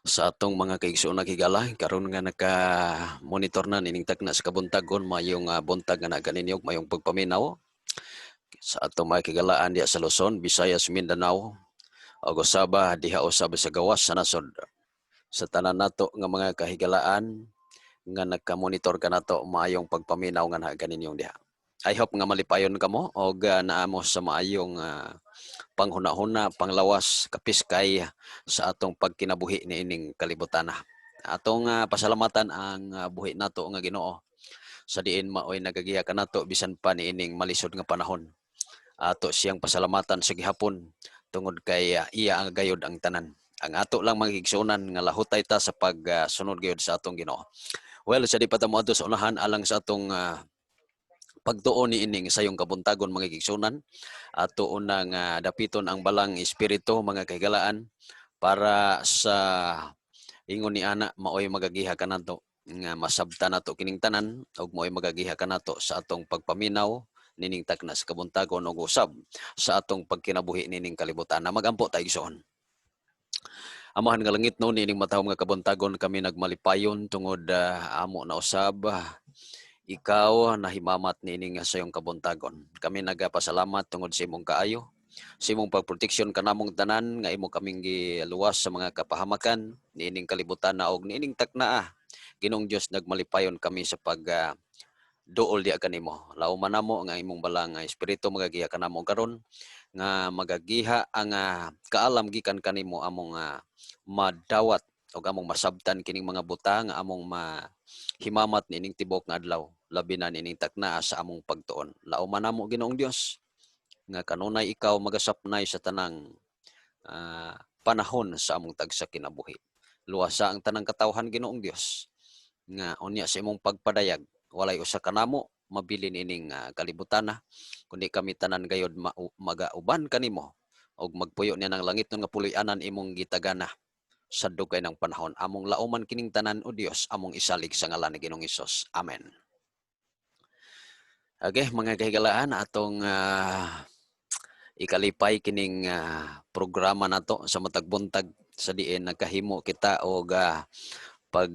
Sa atong mga kaigsoon na higala karon nga naka-monitor na nining tagna sa kabuntagon mayong buntag nga naganiniyog mayong pagpaminaw sa atong mga higalaan diya sa Luzon, Visayas, Mindanao ug usaba diha usab sa gawas sa nasod. Sa tanan nato nga mga kahigalaan nga nagka-monitor ka nato maayong pagpaminaw nga naganinyong diha. I hope nga malipayon kamo og naamo sa maayong panghuna-huna, panglawas, kapiskay sa atong pagkinabuhi niining kalibutan. Atong pasalamatan ang buhi nato nga Ginoo sa diin maoy nagagiya kanato bisan pa niining malisod nga panahon. Ato siyang pasalamatan sa gihapon tungod kay iya ang gayud ang tanan. Ang ato lang magigsunan nga lahutay ta sa pagsunod gayud sa atong Ginoo. Well, sa di pa ta moadto sa unahan alang sa atong pagtuon niining sayong kabuntagon mga igsunan ato unang dapiton ang balang espiritu mga kahigalaan para sa ingon ni ana maoy magagiha kanato nga masabtan nato kining tanan ug maoy magagiha kanato sa atong pagpaminaw nining tagna sa kabuntagon ug usab sa atong pagkinabuhi nining kalibutan. Magampo ta igsoon. Amahan nga langit no nining matawag nga kabuntagon kami nagmalipayon tungod amo na usab ikaw nahimamat niining sa iyong kabuntagon. Kami nagapasalamat tungod sa imong kaayo, sa imong pagproteksyon kanamong tanan nga imo kaming giluwas sa mga kapahamakan niining kalibutan na og niining taknaa. Ginoong Dios nagmalipayon kami sa pag duol diya kanimo. Lao man namo nga imong balang espiritu magagiha kanamo karon nga magagiha ang kaalam gikan kanimo among madawat o among masabtan kining mga buta nga among mahimamat nining tibok nga adlaw labi na nining takna sa among pagtuon. Lao man namo Ginoong Dios nga kanunay ikaw magasapnay sa tanang panahon sa among tagsa kinabuhi. Luwasa ang tanang katawhan Ginoong Dios nga unya sa imong pagpadayag walay usa ka namo mabilin ining kalibutan kundi kami tanan gayod magauban kanimo og magpuyo niya ng langit nga puloy-anan imong gitagana sa dugay ng panahon. Among lauman kining tanan o Dios among isalig sa ngalan ni Ginoong Hesus. Amen. Okay, mga kahigalaan atong ikalipay kining programa nato sa matag buntag sa diin nagkahimo kita og pag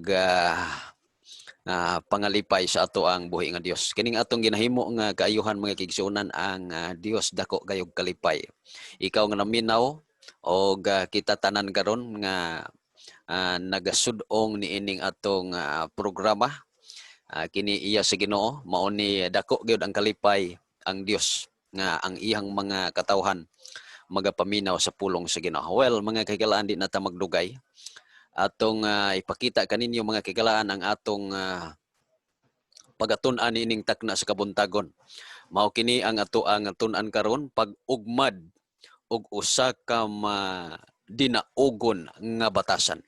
pangalipay sa ato ang buhi nga Dios. Kining atong ginahimo nga kaayuhan mga kigsunan ang Dios dako gayog kalipay. Ikaw nga naminaw og kita tanan karon nga nagasud-ong niining atong programa. Kini iya sa Ginoo mao ni dako gyud ang kalipay ang Dios nga ang iyang mga katawhan magapaminaw sa pulong sa Ginoo. Well, mga kahigalaan di na ta magdugay atong ipakita kaninyo mga kigalaan ang atong pagatun-an ining takna sa kabuntagon. Mao kini ang ato ang tun-an karon pag-ugmad og usa ka dinaugon nga batasan.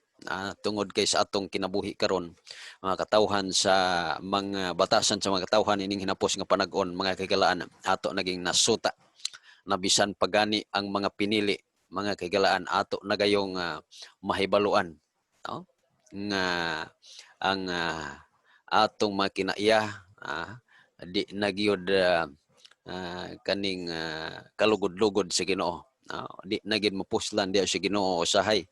Tungod kay sa atong kinabuhi karon mga katawhan sa mga batasan sa mga katawhan ining hinapos nga panag-on mga kigalaan ato naging nasuta na bisan pagani ang mga pinili mga kigalaan ato nagayong mahibaluan no? Nga ang atong makinaiya di nagyod kaning kalugod-lugod sa Ginoo. Di nagid mapuslan diya sa Ginoo usahay.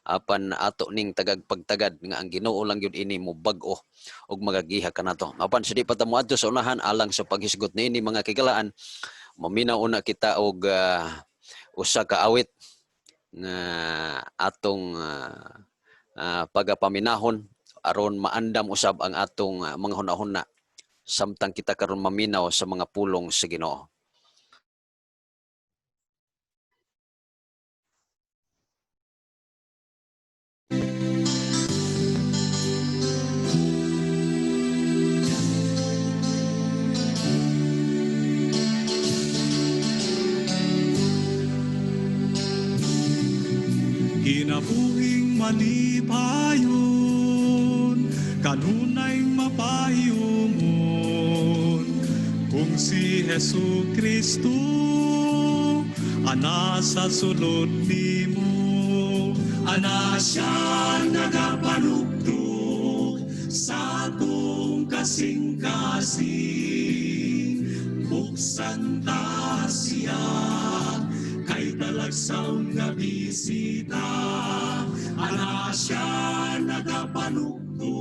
Apan ato ning tagagpagtagad nga ang Ginoo lang gyud ini mo bag-o ug magagiha kanato. Apan sa di pa ta moadto sa unahan alang sa paghisgot niini mga kigalaan, maminaw una kita og usa ka awit nga atong pagapaminahon aron maandam usab ang atong mga hunahuna samtang kita karon maminaw sa mga pulong sa Ginoo. Kinabuhing malipayon, kanunay mapahiyumon, kung si Hesu Kristo ana sa sulod nimo, ana siya nagapanugtog sa atong kasing-kasing, buksan ta siya kay talagsaw nga bisita, ana siya nagapanukdo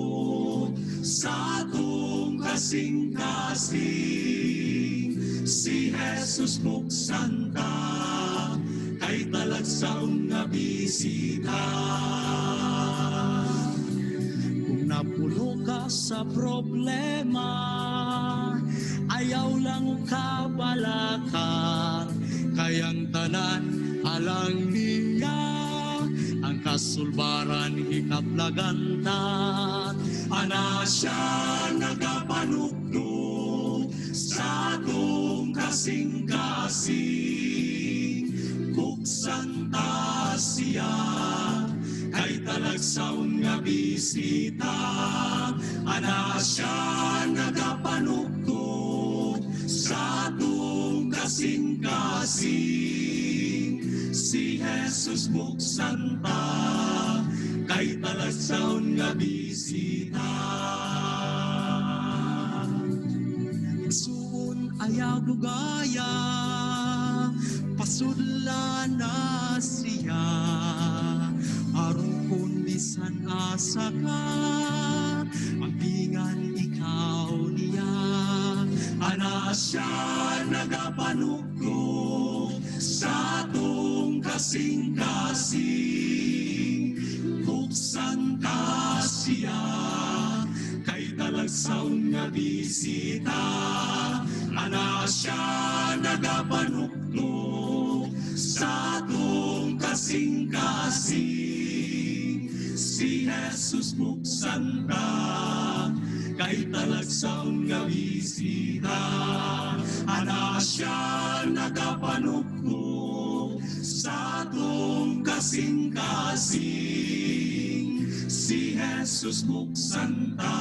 sa atong kasing-kasing. Si Jesus buksan ta, kay talagsaon nga bisita. Kung napuno ka sa problema, ayaw lang ka balakang, kayang tanan alang niya, ang kasulbaran hikaplaganta. Ana siya nagapanukdo sa atong kasing-kasing. Buksan ta siya, kay talagsaon nga bisita. Ana siya nagapanukdo sa atong kasing-kasing. Si Jesus buksan ta, kay talagsaon nga bisita. Igsuon ayaw lugaya, pasudla na siya. Aron kung bisan asa ka, ambingan ikaw niya. Ana siya nagapanukdo sa atong kasing-kasing. Buksan ta siya, kay talagsaon nga bisita. Ana siya nagapanukdo sa atong kasing-kasing. Si Jesus buksan ta, kay talagsaon nga bisita. Ana siya nagapanukdo sa atong kasing-kasing. Si Jesus buksan ta,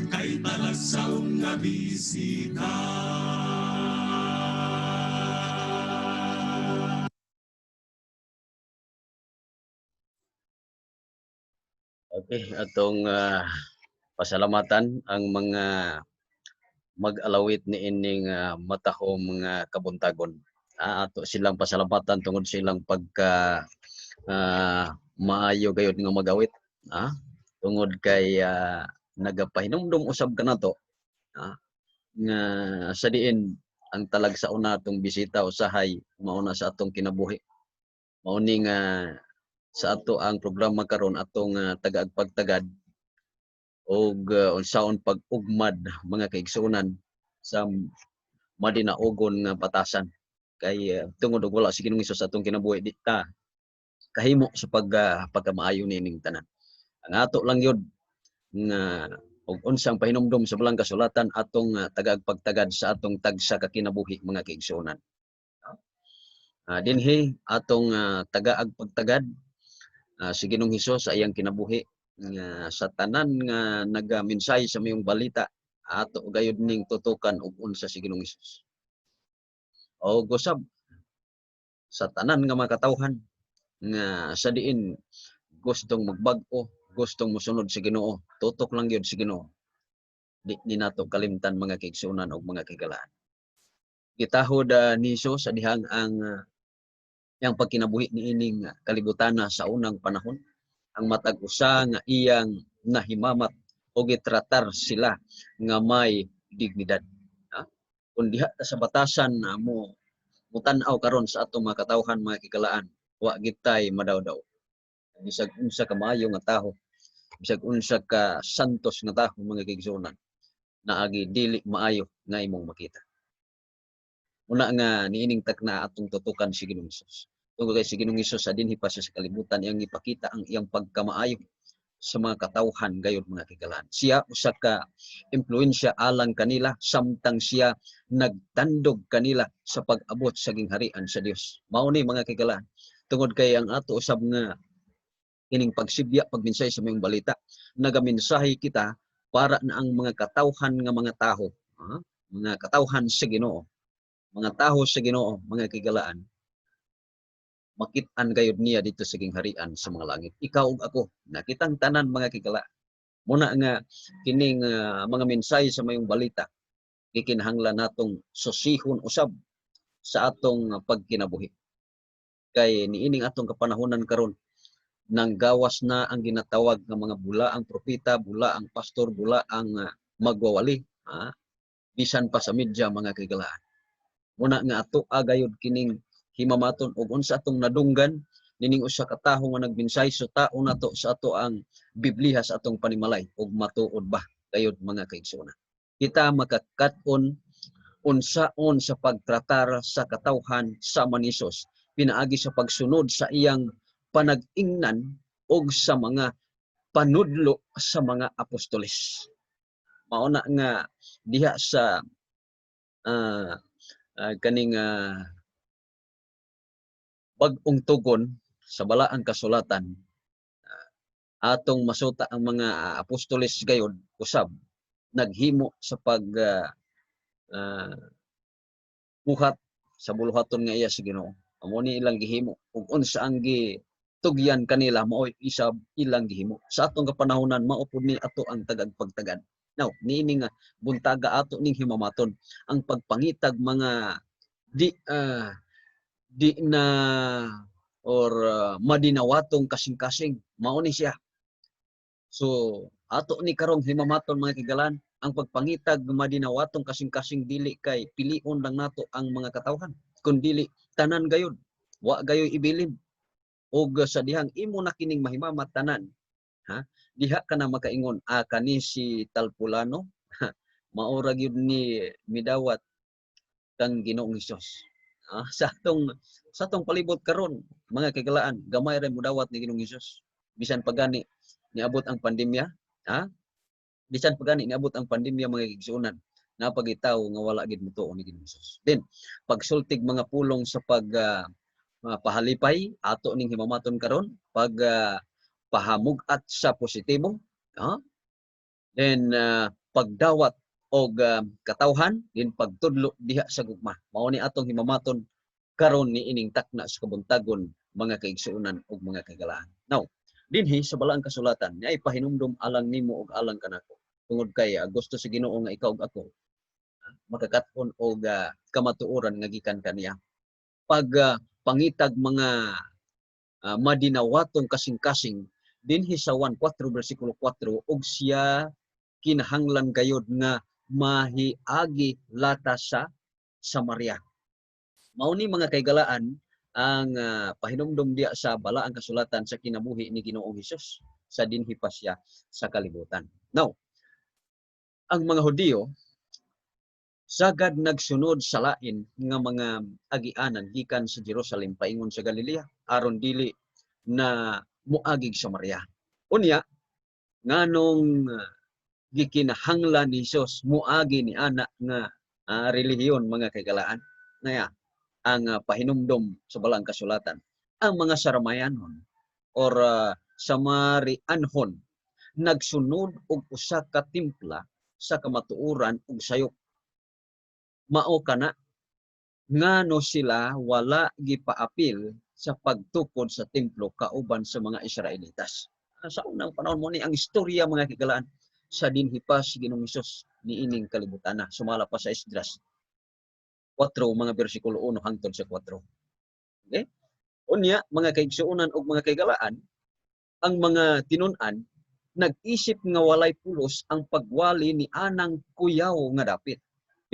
kay talagsaon nga bisita. Okay, atong pasalamatan ang mga mag-alawit ni ining matahong mga kabuntagon. Ato silang pasalamatan tungod sa ilang pagka maayo gayud nga magawit. Tungod kay nagapahinumdum usab ka nato nga sa diin ang talagsaon natong bisita usahay mauna sa atong kinabuhi. Mao ni nga sa ato ang programa karon atong tagaagpagtagad og unsaon pag-ugmad mga kaigsuonan sa madinaugon nga batasan. Kay tungod og wala si Ginoong Hesus atong kinabuhi di ta kahimo sa pagkamaayo nining tanan. Ang ato lang yun nga og unsang pahinumdom sa balang kasulatan atong tagaagpagtagad sa atong tagsa ka kinabuhi mga kaigsuonan. Dinhi atong tagaagpagtagad si Ginoong Hesus sa iyang kinabuhi sa tanan nga nagamensahe sa mayong balita ato gayud ning tutukan og unsa si Ginoong Hesus. O gusab sa tanan nga mga katawhan nga sa diin gustong magbag-o, gustong mosunod si Ginoo, tutok lang gyud si Ginoo. Di nato kalimtan mga kaigsuonan og mga kagalaan. Gitahod ni Hesus sa dihang ang yang pagkinabuhi niining kalibutana sa unang panahon, ang matag usa nga iyang nahimamat o gitratar sila nga may dignidad. Kung diha sa batasan mo mutan-aw karon sa atong mga katawhan mga kagalaan, wa gitay madawdaw. Bisag unsa ka maayo nga tawo, bisag unsa ka santos nga tawo mga kaigsuonan, naagi dili maayo nga imong makita. Una nga niining takna atong tutukan si Ginoong Hesus. Tungod kay si Ginoong Hesus sa dinhi pa sa kalibutan iyang ipakita ang iyang pagkamaayo sa mga katawhan gayud mga kagalaan. Siya usa ka impluwensya alang kanila samtang siya nagtandog kanila sa pag-abot sa gingharian sa Dios. Mao ni mga kagalaan. Tungod kay ang ato usab nga kining pagsibya pagminsay sa mayong balita, nagamensahe kita para na ang mga katawhan nga mga tawo, mga katawhan sa Ginoo, mga tawo sa Ginoo, mga kagalaan, makit-an gayud niya dito sa gingharian sa mga langit. Ikaw ug ako, nakitang tanan mga kigala. Muna nga kining mga mensahe sa mayong balita, gikinahanglan natong susihon usab sa atong pagkinabuhi. Kay niining atong kapanahonan karon, nang gawas na ang ginatawag ng mga bula ang propeta, bula ang pastor, bula ang magwawali, bisan pa sa media mga kaigalaan. Muna nga ato agayod kining himamaton ug unsa atong nadunggan nining usa ka tawo nga nagbinsay so tao nato sa ato ang Biblia sa atong panimalay ug matuod ba gayud mga kaigsuonan. Kita makakat-on unsaon sa pagtratar sa katawhan sa manisos pinaagi sa pagsunod sa iyang panag-ingnan og sa mga panudlo sa mga apostoles. Mao na nga diha sa kaning bag-ong tugon sa balaang kasulatan atong masuta ang mga apostoles gayud usab naghimo sa pag buhat sa buluhaton nga iya sa Ginoo. Amo ni ilang gihimo ug unsa ang gitugyan kanila mao isab ilang gihimo. Sa atong kapanahonan mao pud ni ato ang tagagpagtagad. Now, niini nga buntaga ato ning himamaton ang pagpangitag mga di na or madinawatong kasing-kasing mao ni siya. So ato ni karong himamaton mga kigalan ang pagpangitag madinawatong kasing-kasing dili kay pilion lang nato ang mga katawhan kun dili tanan gayud wa gayoy ibilin og sa dihang imo na kining mahimamat tanan diha ka na makaingon kani si Talpulano mao ra gyud ni midawat kang Ginoong Hesus. Sa atong palibot karon mga kagalaan gamay ra mudawat ni Ginoong Hesus bisan pagani niabot ang pandemya bisan pagani niabot ang pandemya mga igsuonan napagitaw nga wala gid mutuo ni Ginoong Hesus. Then pagsultig mga pulong sa pahalipay ato ning himamaton karon pag pahamugat sa positibo then pagdawat og katawhan din pagtudlo diha sa gugma mao ni atong himamaton karon ni ining takna sa kabuntagon mga kaigsuonan ug mga kagalaan. Now dinhi sa balaang kasulatan niay pahinumdom alang nimo ug alang kanako tungod kay gusto sa Ginoo nga ikaw ug ako makakat-on og kamatuoran nga gikan kaniya. Pag pangitag mga madinawatong kasing-kasing dinhi sa 1:4 bersikulo 4 ug siya kinahanglan gayud nga mahiagi lata sa Samaria. Mao ni mga kaigalaan ang pahinumdom diya sa balaang kasulatan sa kinabuhi ni Ginoong Hesus sa dinhi pa siya sa kalibutan. Now, ang mga Hudiyo sagad nagsunod sa lain nga mga agianan gikan sa Jerusalem paingon sa Galilea aron dili na muagig sa Samaria. Unya nganong gikinahanglan ni Hesus muagi ni ana nga relihiyon mga kaigalaan ngaya ang pahinumdom sa balaang kasulatan ang mga Saramayanon or Samarianhon nagsunod og usa ka timpla sa kamatuoran ug sayop mao kana ngano sila wala gipaapil sa pagtukod sa templo kauban sa mga Israelitas. Sa unang panahon mo ni ang istorya mga kagalaan sa dinhi pa si Ginoong Hesus niining kalibutan na sumala pa sa Esdras 4 mga bersikulo 1 hangtod sa 4. Okay? Unya mga kaigsuonan ug mga kaigalaan ang mga tinun-an nag-isip nga walay pulos ang pagwali ni anang kuyaw nga dapit.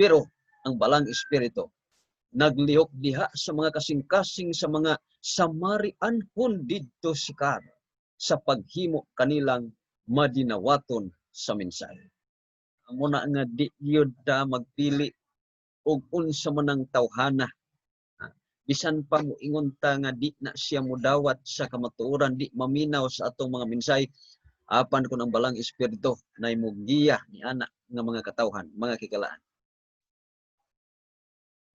Pero ang balang espiritu naglihok diha sa mga kasing-kasing sa mga Samarianhon didto sikar sa paghimo kanilang madinawaton sa mensahe. Amo na nga di gyud ta magpili og unsa man ang tawhana. Bisan pa mo ingon ta nga di na siya mudawat sa kamatuoran, di maminaw sa atong mga mensahe, apan kun ang balang espiritu nay mugiya ni ana nga mga katawhan, mga kikalaan.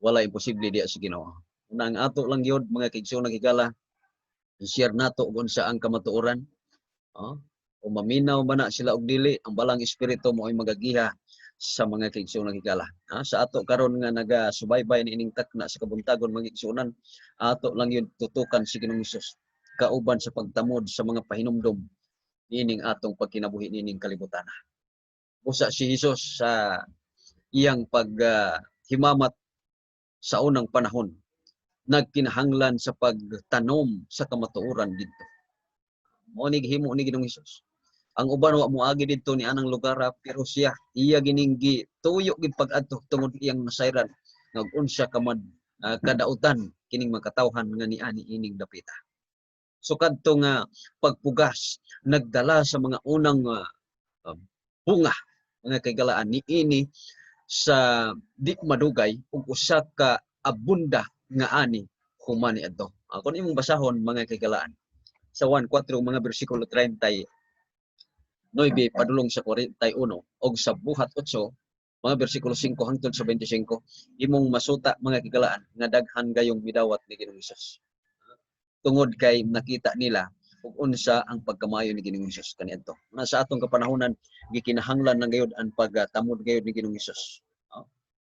Wala imposible diya sa Ginoo. Una ang ato lang gyud mga kaigsuon nagigala, i-share nato kung sa ang kamatuoran. O maminaw ba na sila og dili, ang balang espiritu mo ay magagiha sa mga kaigsuon nagigala. Sa ato karon nga nagasubaybay ni ining takna sa kabuntagon mga kaigsuonan, ato lang yun tutukan si Ginoong Hesus kauban sa pagtamod sa mga pahinumdom niining atong pagkinabuhi niining kalibutan. Busa si Hesus sa iyang paghimamat sa unang panahon nagkinahanglan sa pagtanom sa kamatuoran didto. Mao ni gihimo ni Ginoong Hesus. Ang uban wa moagi didto ni anang lugar pero siya iya gining tuyo gid pag-adto tungod iyang nasayran nga unsa ka man kadautan kining makatawhan nga niani ining dapita. So kadto nga pagpugas nagdala sa mga unang bunga mga kagalaan niini sa di madugay ug usa ka abunda nga ani humani adto. Kung imong basahon mga kagalaan sa 1:4 mga bersikulo 39 padulong sa 41 og sa buhat 8 mga bersikulo 5 hangtod sa 25 imong masuta mga kagalaan nga daghan gayong midawat ni Ginoong Hesus. Tungod kay nakita nila ug unsa ang pagkamayo ni Ginoong Hesus kaniadto. Na sa atong kapanahon gikinahanglan lang gayud ang pagtamod gayud ni Ginoong Hesus.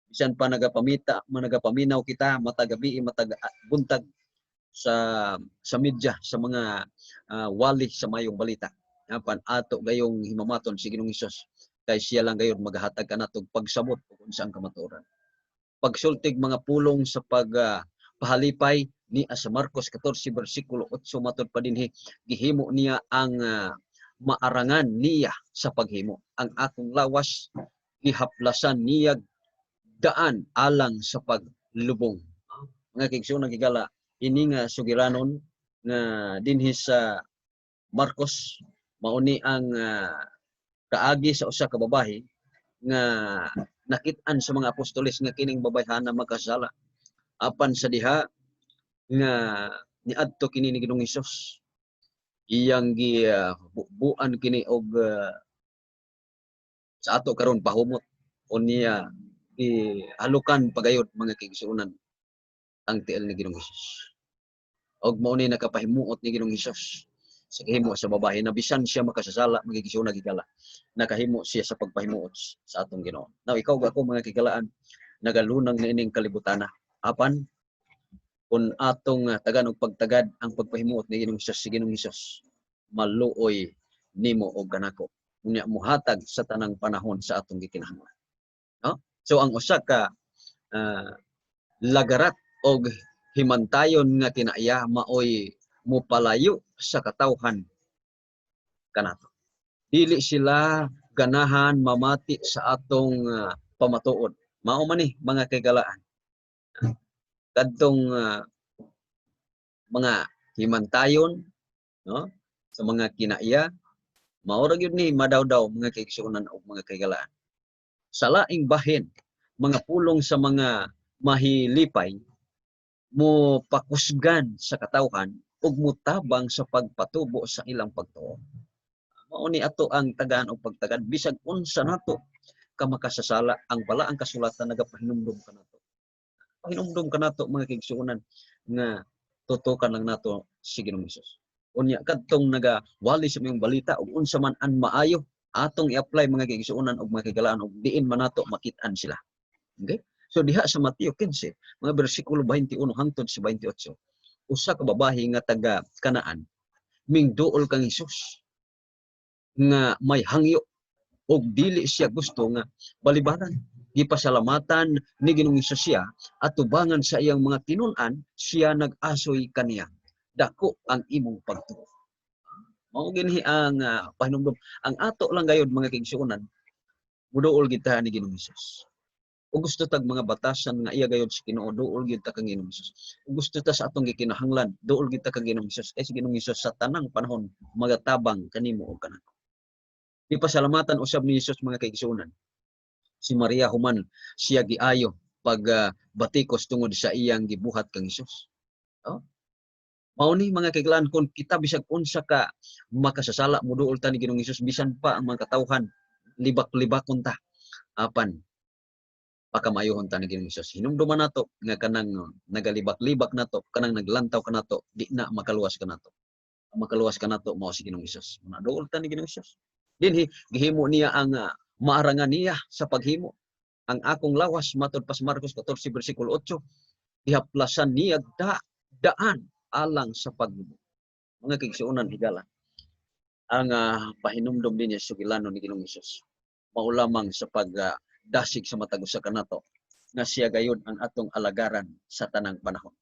Bisan pa nagapaminaw kita matag gabi matag buntag sa media sa mga wali sa mayong balita. Apan ato gayong himamaton si Ginoong Hesus kay siya lang gayud maghatag kanatog pagsabot kung unsa ang kamatuoran. Pagsultig mga pulong sa pahalipay ni sa Marcos 14 bersikulo 8 matud pa dinhi gihimo niya ang maarangan niya sa paghimo. Ang akong lawas gihaplasan niya daan alang sa paglubong. Mga kigsuon gigala ini nga sugiranon nga dinhi sa Marcos mauni ang kaagi sa usa ka babayi nga nakit-an sa mga apostoles nga kining babayhana magkasala apan sa diha nga niadto kini ni Ginoong Hesus iyang buan kini og sa ato karon pahumot unya halukan pagayod mga kigsuonan ang tiil ni Ginoong Hesus. Og mao ni nakapahimuot ni Ginoong Hesus sa kahimo sa babae na bisan siya makasasala magigisuon gigala. Nakahimo siya sa pagpahimuot sa atong Ginoo. Now ikaw ako mga kigalaan nagalunang na ining kalibutana. Apan kung atong tagan og pagtagad ang pagpahimuot ni Ginoong Hesus si Ginoong Hesus maluoy nimo og kanako. Unya muhatag sa tanang panahon sa atong gikinahanglan. No? So ang usa ka lagarat og himantayon nga kinaiya maoy mupalayo sa katawhan kanato. Dili sila ganahan mamati sa atong pamatuod. Mao man ni mga kagalaan. Kadtong mga himantayon no sa mga kinaiya mao ra gyud ni madawdaw mga kaigsuonan og mga kagalaan. Sa laing bahin mga pulong sa mga mahilipay mo pakusgan sa katawhan ug mutabang sa pagpatubo sa ilang pagtuo. Mao ni ato ang tagaan og pagtagad bisag unsa nato ka makasasala ang balaang kasulatan nagapahinumdum kanato. Pahinumdum kanato mga kaigsuonan nga tutukan lang nato si Ginoong Hesus. Unya kadtong nagawali sa miyong balita ug unsa man ang maayo atong i-apply mga kaigsuonan ug mga kagalaan ug diin man nato makit-an sila. Okay? So diha sa Mateo 15 mga bersikulo 21 hangtod sa 28 usa ka babayi nga taga Kanaan mingduol kang Hesus nga may hangyo og dili siya gusto nga balibaran. Gipasalamatan ni Ginoong Hesus siya at tubangan sa iyang mga tinun-an siya nag-asoy kaniya. Dako ang imong pagtuo. Mao ginhi ang pahinumdum. Ang ato lang gayud mga kaigsuonan muduol gid ta ni Ginoong Hesus. Ug gusto tag mga batasan nga iya gayud sa Ginoo duol gid ta kang Ginoong Hesus. Ug gusto ta sa atong gikinahanglan duol gid ta kang Ginoong Hesus. Kay si Ginoong Hesus sa tanang panahon magatabang kanimo ug kanako. Di pasalamatan usab ni Hesus mga kaigsuonan. Si Maria human siya giayo pag batikos tungod sa iyang gibuhat kang Hesus. Oh? Mao ni mga kaigalaan kung kita bisag unsa ka makasasala muduol ta ni Ginoong Hesus bisan pa ang mga katawhan libak-libakon ta. Apan pakamayohon ta ni Ginoong Hesus. Hinumduman nato nga kanang nagalibak-libak nato, kanang naglantaw kanato, di na makaluwas kanato. Makaluwas kanato mao si Ginoong Hesus. Muduol ta ni Ginoong Hesus. Dinhi gihimo niya ang maarangan niya sa paghimo. Ang akong lawas matod pa sa Marcos 14 bersikulo 8 gihaplasan niya daan alang sa paghimo. Mga kaigsuonan higala. Ang pahinumdum din niya sugilano ni Ginoong Hesus. Mao lamang sa pagdasig sa matag usa kanato nga siya gayud ang atong alagaran sa tanang panahon.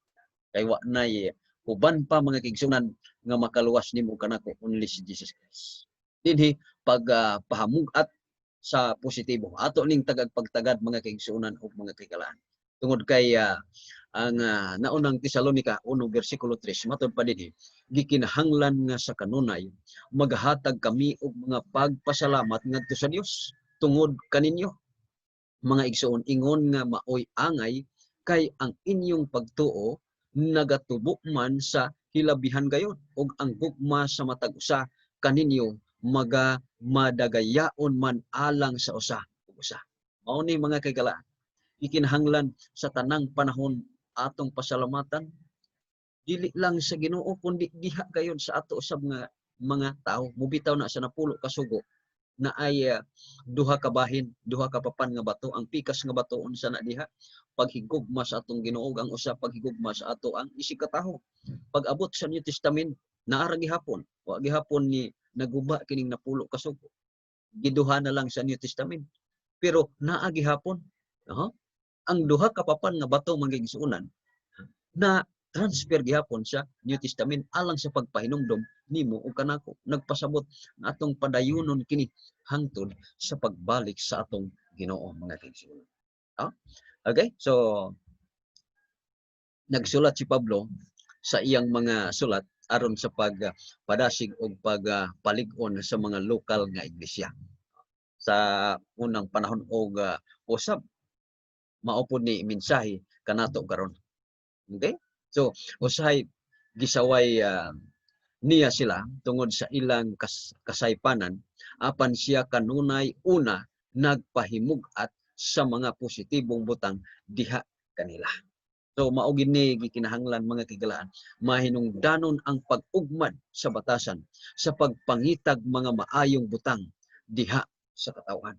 Kay wa nay uban pa mga kaigsunan nga makaluwas nimo kanako only si Jesus Christ. Dinhi pahamugat sa positibo ato ning tagagpagtagad mga kaigsunan ug mga kagalaan. Tungod kay ang naunang Tesalonika 1 bersikulo 3 matud pa dinhi gikinahanglan nga sa kanunay maghatag kami og mga pagpasalamat ngadto sa Dios tungod kaninyo mga igsoon ingon nga maoy angay kay ang inyong pagtuo nagatubo man sa hilabihan gayon ug ang gugma sa matag usa kaninyo madagayaon man alang sa usa ug usa. Mao ni mga kagalaan ikinahanglan sa tanang panahon atong pasalamatan dili lang sa Ginoo kundi diha gayon sa ato usab nga mga tao mubitaw na sa napulo ka sugo na ay duha ka bahin, duha ka papan nga bato, ang pikas nga bato unsa na diha paghigugma sa atong Ginoo ang usa paghigugma sa ato ang isikataho. Pag-abot sa New Testament naara gihapon, wa gihapon ni naguba kining napulo ka sugo. Giduha na lang sa New Testament. Pero naa gihapon, ang duha ka papan nga bato magigsuunan na transfer gihapon sa New Testament alang sa pagpahinumdom nimo ug kanako nagpasabot na atong padayunon kini hangtod sa pagbalik sa atong Ginoo mga kaigsunan. Okay? So nagsulat si Pablo sa iyang mga sulat aron sa pagpadasig og pagpalig-on sa mga lokal nga iglesia. Sa unang panahon og usab mao pod ni mensahe kanato karon. Okay? So usahay gisaway niya sila tungod sa ilang kasaypanan apan siya kanunay una nagpahimugat sa mga positibong butang diha kanila. So mao gini gikinahanglan mga kagalaan mahinungdanon ang pag-ugmad sa batasan sa pagpangitag mga maayong butang diha sa katawan.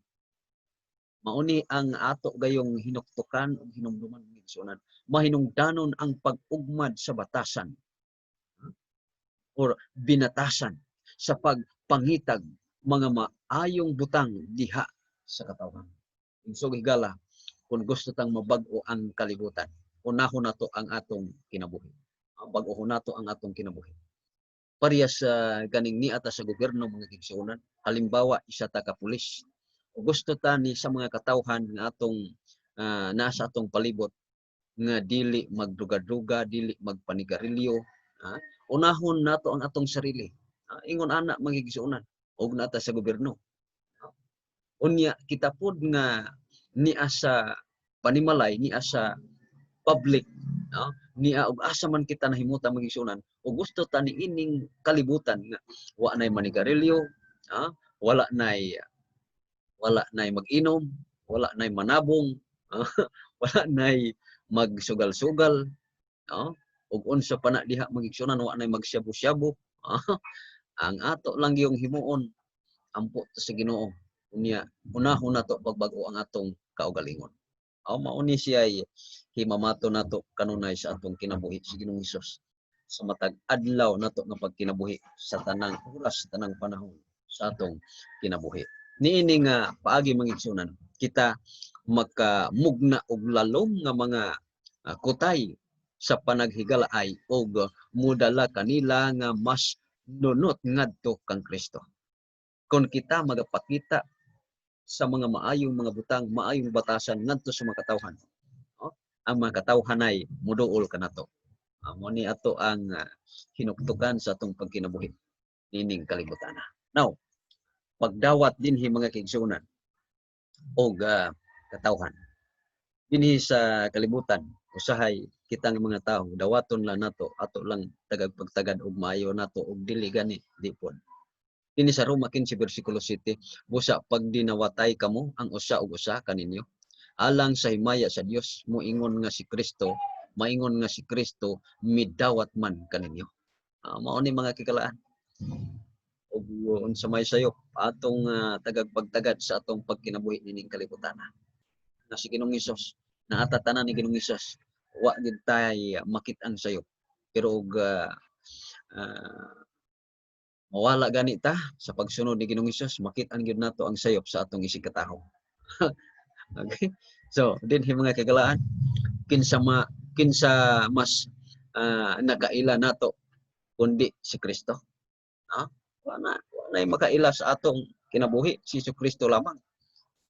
Mao ni ang ato gayong hinuktukan ug hinumduman ng igsunan mahinungdanon ang pag-ugmad sa batasan or binatasan sa pagpangitag mga maayong butang diha sa katawan. So higala kung gusto tang mabag-o ang kalibutan, unahon nato ang atong kinabuhi. Bag-o nato ang atong kinabuhi. Parehas sa ganing niata sa gobyerno mga igsunan, halimbawa isa ta ka pulis. O gusto ta ni sa mga katawhan nga atong nasa atong palibot nga dili magduga-duga, dili magpanigarilyo, unahon nato ang atong sarili. Ingon ana magigsuunan og nata sa gobyerno. Unya kita pod nga niya sa panimalay, niya sa public, niya og asa man kita nahimuta magigsuunan o gusto ta ni ining kalibutan nga wa nay manigarilyo, wala nay mag-inom, wala nay manabong, wala nay magsugal-sugal, ug unsa pa na diha magigsunan wa nay magsyabu-syabu. Ang ato lang yung himuon ampo sa Ginoo. Unya unahon nato pagbag-o ang atong kaugalingon. Mao ni siya himamato nato kanunay sa atong kinabuhi sa Ginoong Hesus. Sa matag adlaw nato nga pagkinabuhi sa tanang oras, sa tanang panahon sa atong kinabuhi. Niini nga paagi mangigsunan kita makamugna og lalom nga mga kutay sa panaghigalaay og mudala kanila nga mas nunot ngadto kang Kristo. Kung kita magapakita sa mga maayong mga butang, maayong batasan ngadto sa mga katawhan, ang mga katawhan ay muduol kanato. Mo ni ato ang hinuktukan sa atong pagkinabuhi nining kalibutan. Now, pagdawat dinhi mga kaigsunan og katawhan dinhi sa kalibutan usahay kitang mga tao dawaton lang nato ato lang tagagpagtagad og maayo nato og dili gani di pod. Dinhi sa Roma 15 bersikulo 7 busa pag dinawatay kamo ang usa ug usa kaninyo alang sa himaya sa Dios moingon nga si Kristo maingon nga si Kristo midawat man kaninyo. Mao ni mga kikalaan ug unsa may sayo atong tagagpagtagad sa atong pagkinabuhi nining kalibutan. Na si Ginoong Hesus naata tanan ni Ginoong Hesus wa gid tay makit-an sayo pero og mawala gani ta sa pagsunod ni Ginoong Hesus makit-an gyud nato ang sayop sa atong isikataho. Okay? So, dinhi mga kagalaan kinsa mas nakaila nato kundi si Kristo. Wala makaila sa atong kinabuhi si Kristo lamang.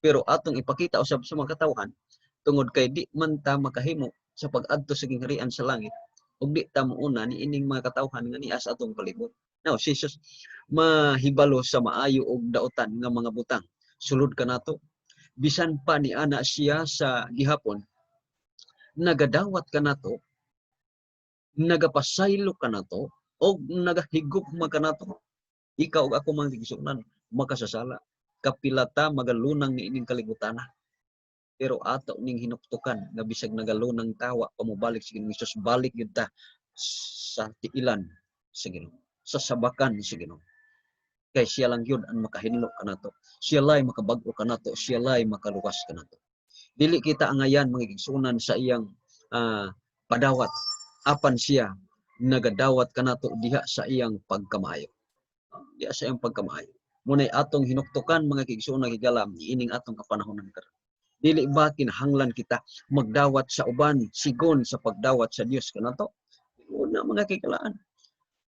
Pero atong ipakita usab sa mga katawhan tungod kay di man ta makahimo sa pag-adto sa gingharian sa langit ug di ta muuna ni ining mga katawhan nga niya sa atong palibot. Now, si Jesus mahibalo sa maayo og daotan nga mga butang. Sulod kanato, bisan pa ni ana siya sa gihapon, nagadawat kanato, nagapasaylo kanato, og nagahigugma kanato. Ikaw ug ako mga igsunan makasasala. Kapilata magalunang ni ining kalibutan. Pero ato ning hinuktukan nga bisag nagalunang tawa pamubalik sa Ginoo Hesus, balik gyud ta sa tiilan sa Ginoo, sa sabakan sa Ginoo. Kay siya lang yun ang makahinlo kanato. Siya lay makabag-o kanato, siya lay makaluwas kanato. Dili kita angayan mga igsunan sa iyang padawat apan siya nagadawat kanato diha sa iyang pagkamaayo. Diha sa iyang pagkamaayo. Munay atong hinuktukan mga igsunan higalam ining atong kapanahonan karon. Dili ba kinahanglan kita magdawat sa uban sigon sa pagdawat sa Dios kanato? Una mga kikalaan.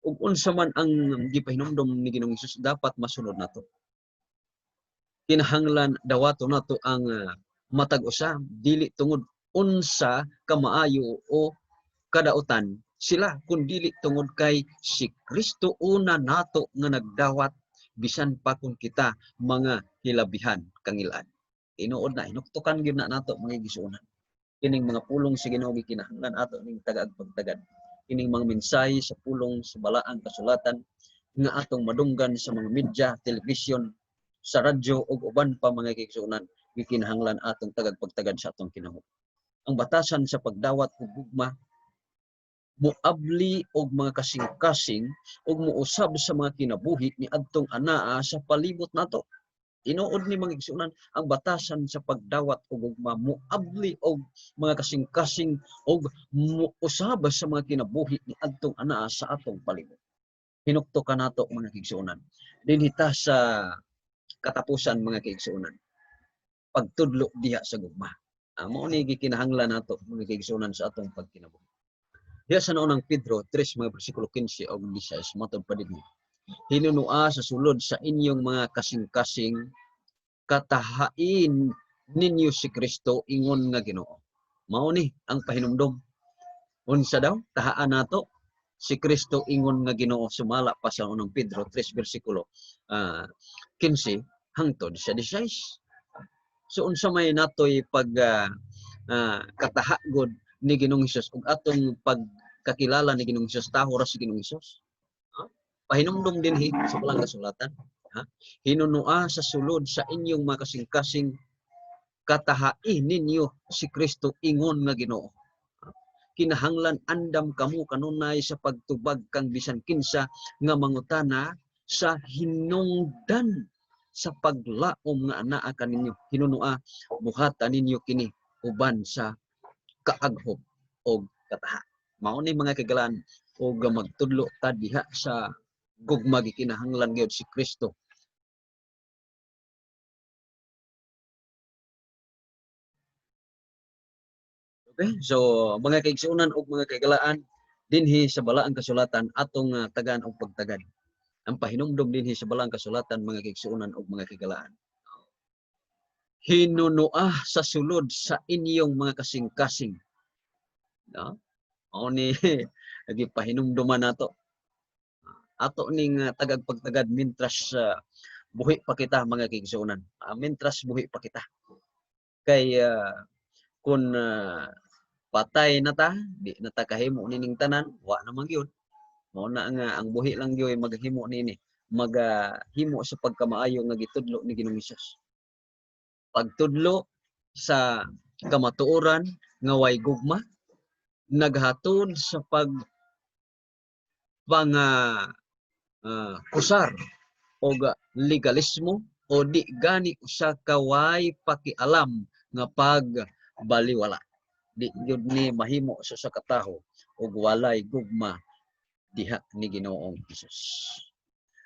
Ug unsa man ang gipahinumdom ni Ginoong Hesus dapat masunod nato. Kinahanglan dawato nato ang matag usa dili tungod unsa kamaayo o kadautan sila kun dili tungod kay si Kristo una nato nga nagdawat bisan pa kung kita mga hilabihan kangilan. Tinuod na hinuktukan gyud na nato mga igsunan. Kining mga pulong sa Ginoo kinahanglan ato ning tagaagpagtagad. Kining mga mensahe sa pulong sa balaang kasulatan nga atong madunggan sa mga media, television, sa radyo ug uban pa mga igsunan gikinahanglan atong tagagpagtagad sa atong kinahanglan. Ang batasan sa pagdawat ug gugma muabli og mga kasing-kasing ug muusab sa mga kinabuhi ni adtong anaa sa palibot nato. Tinuod ni mga igsunan ang batasan sa pagdawat og gugma muabli og mga kasing-kasing og muusab sa mga kinabuhi ni adtong anaa sa atong palibot. Hinukto kanato mga igsunan. Dinhi ta sa katapusan mga igsunan. Pagtudlo diha sa gugma. Mao ni gikinahanglan nato mga igsunan sa atong pagkinabuhi. Diha sa naunang Pedro 3 mga bersikulo 15 ug 16 matod pa dinhi. Hinunua sa sulod sa inyong mga kasing-kasing katahain ninyo si Kristo ingon nga Ginoo. Mao ni ang pahinumdom. Unsa daw tahaan nato si Kristo ingon nga Ginoo sumala pa sa unang Pedro 3 bersikulo 15 hangtod sa 16. So unsa may natoy pag katahagod ni Ginoong Hesus ug atong pagkakilala ni Ginoong Hesus taho ra si Ginoong Hesus. Pahinumdom dinhi sa balang kasulatan. Hinunua sa sulod sa inyong mga kasing-kasing katahain ninyo si Kristo ingon nga Ginoo. Kinahanglan andam kamo kanunay sa pagtubag kang bisan kinsa nga mangutana sa hinungdan sa paglaom nga anaa kaninyo. Hinunua buhatan ninyo kini uban sa kaaghob o kataha. Mao ni mga kagalaan o magtudlo ta diha sa gugma gikinahanglan gyud si Kristo. Okay? So mga kaigsunan ug mga kagalaan dinhi sa balaang kasulatan atong tagaan og pagtagad. Ang pahinumdom dinhi sa balaang kasulatan mga kaigsunan ug mga kagalaan. Hinunua sa sulod sa inyong mga kasing-kasing. No? Mao ni gipahinumduman nato. Ato ning tagagpagtagad mintras buhi pa kita mga kaigsunan. Mintras buhi pa kita. Kay kun patay na ta, di na ta kahimo nining tanan, wa na man gyud. Mao na nga ang buhi lang gyud maghimo nini, maghimo sa pagkamaayo nga gitudlo ni Ginoong Hesus. Pagtudlo sa kamatuoran nga way gugma, naghatod sa kusar o legalismo o di gani usa ka way pakialam nga pagbaliwala. Di gyud ni mahimo sa kataho ug walay gugma diha ni Ginoong Hesus.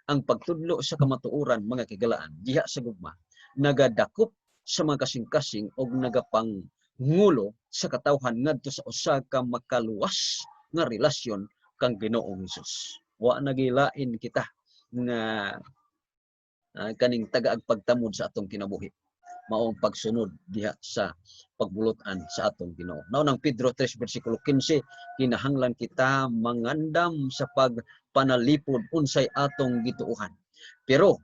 Ang pagtudlo sa kamatuoran mga kagalaan diha sa gugma nagadakop sa mga kasing-kasing og nagapangulo sa katawhan ngadto sa usa ka makaluwas nga relasyon kang Ginoong Hesus. Wa nagilain kita nga kaning tagaag pagtamod sa atong kinabuhi. Maong pagsunod diha sa pagbulutan sa atong Ginoo. Naunang Pedro 3 bersikulo 15, kinahanglan kita mangandam sa pagpanalipod unsay atong gituuhan. Pero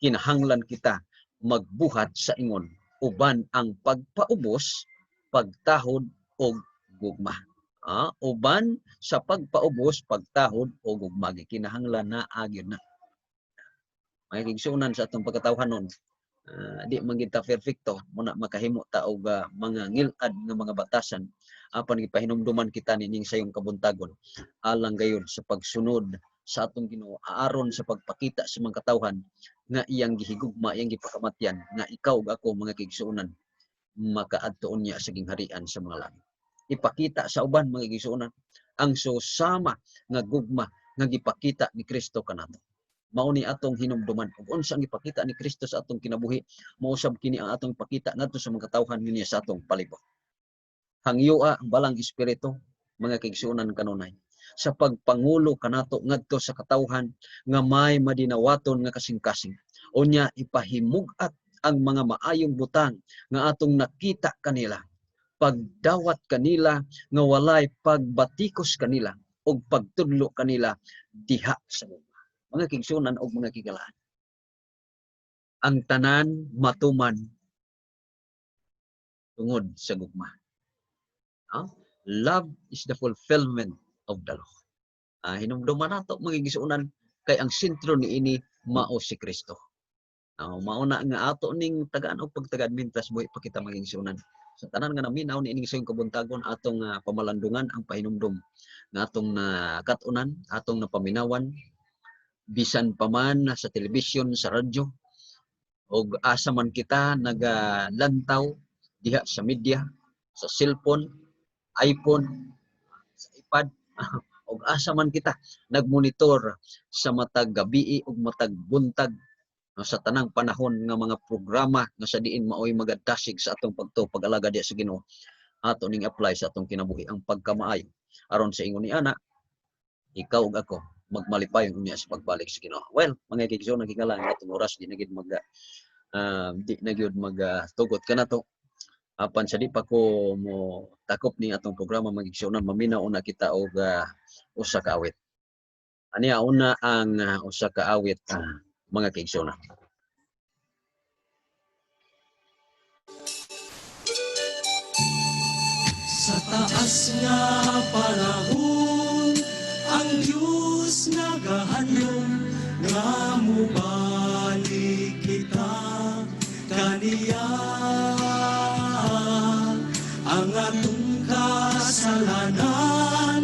kinahanglan kita magbuhat sa ingon uban ang pagpaubos, pagtahod og gugma. Uban sa pagpaubos, pagtahod o gugma, kinahanglan na agyod na. May kigsunan sa atong pagkatawhanon. Di man kita perfecto, muna makahimo ta og mga ngilad nga mga batasan apan gipahinumduman kita nining sayong kabuntagon alang gayon sa pagsunod sa atong Ginoo aron sa pagpakita sa mga katawhan nga iyang gihigugma, iyang gipakamatyan nga ikaw ug ako mga kigsunan makaadtoon niya sa gingharian sa mga langit. Ipakita sa uban mga kigsunan ang susama nga gugma nga gipakita ni Kristo kanato. Mao ni atong hinumduman ug unsa ang ipakita ni Kristo sa atong kinabuhi, mausab kini ang atong ipakita ngadto sa mga katawhan niya sa atong palibot. Hangyua ang balang espiritu mga kigsunan kanunay sa pagpangulo kanato ngadto sa katawhan nga may madinawaton nga kasing-kasing. Unya ipahimug-at ang mga maayong butang nga atong nakita kanila, pagdawat kanila nga walay pagbatikos kanila ug pagtudlo kanila diha sa mundo. Mga kigsunan o mga kigalaan. Ang tanan matuman tungod sa gugma. Love is the fulfillment of the law. Hinumduman nato mga kigsunan kay ang sentro ni ini mao si Kristo. Mauna nga ato ning tagaan og pagtagad mintas buhi pa kita mga kigsunan. Sa tanan nga naminaw ni ining sayong kabuntagon atong pamalandungan ang pahinumdum nga atong nakatunan, atong napaminawan bisan pa man sa telebisyon, sa radyo, o asa man kita nagalantaw diha sa media, sa cellphone, iPhone, sa iPad, o asa man kita nagmonitor sa matag gabi ug matag buntag sa tanang panahon nga mga programa nga sa diin maoy magadasig sa atong pag-alaga diha sa Ginoo. Ato ning apply sa atong kinabuhi ang pagkamaayo aron sa ingon ni ana ikaw ug ako magmalipayon unya sa pagbalik sa Ginoo. Well, mga kigsunan nagkingalang atong oras di na gyud magtugot kanato. Apan sa di pa ko mo takop ni atong programa mga kigsunan maminaw una kita og usa ka awit. Aniya una ang usa ka awit mga kigsunan. Sa taas nga panahon, ang Diyos nagahandom nga mubalik kita kaniya. Ang atong kasalanan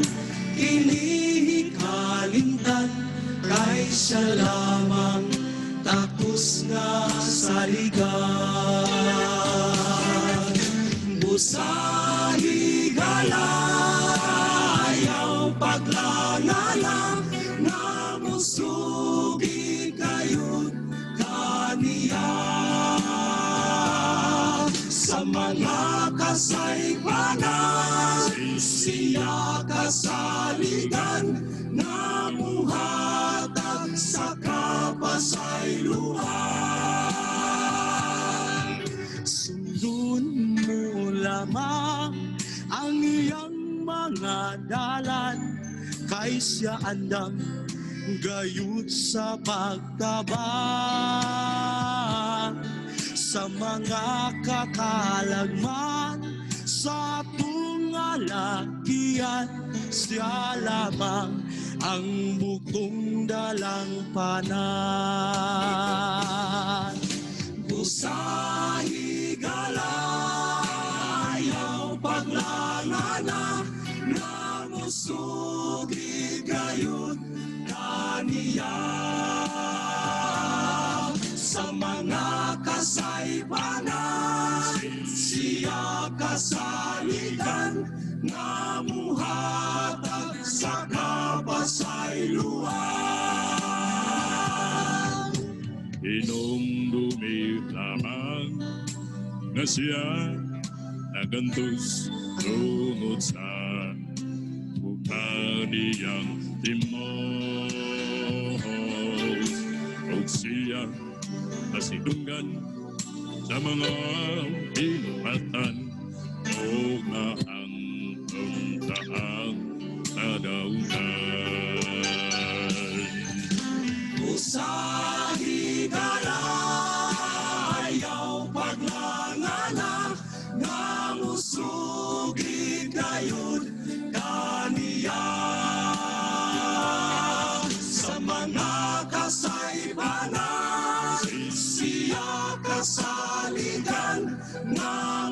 inihikalimtan kay siya lamang takos nga saligan. Busahi galayaw paglangalang nga musugi kayo kaniya. Sa mga kasaypanan siya kasaligan nga muhatag sa kapasayloan. Sundon mo lamang ang iyang mga dalan kay siya andam gayud sa pagtabang sa mga kakalagman sa tungalakian siya lamang ang bukong dalang panan. Busahi galayaw paglangana nga musugi gayud kaniya. Sa mga kasaypanan siya kasaligan nga muhatag sa kapasayloan. Inumdumi lamang na siya nagantos tungod sa kaniyang timos ug siya nasidunggan sa mga pinupatan ug naangkong taang nadaugan. Usahi ayaw paglangana nga musugid kayon kaniya sa mga kasaybanan siya kasaligan nga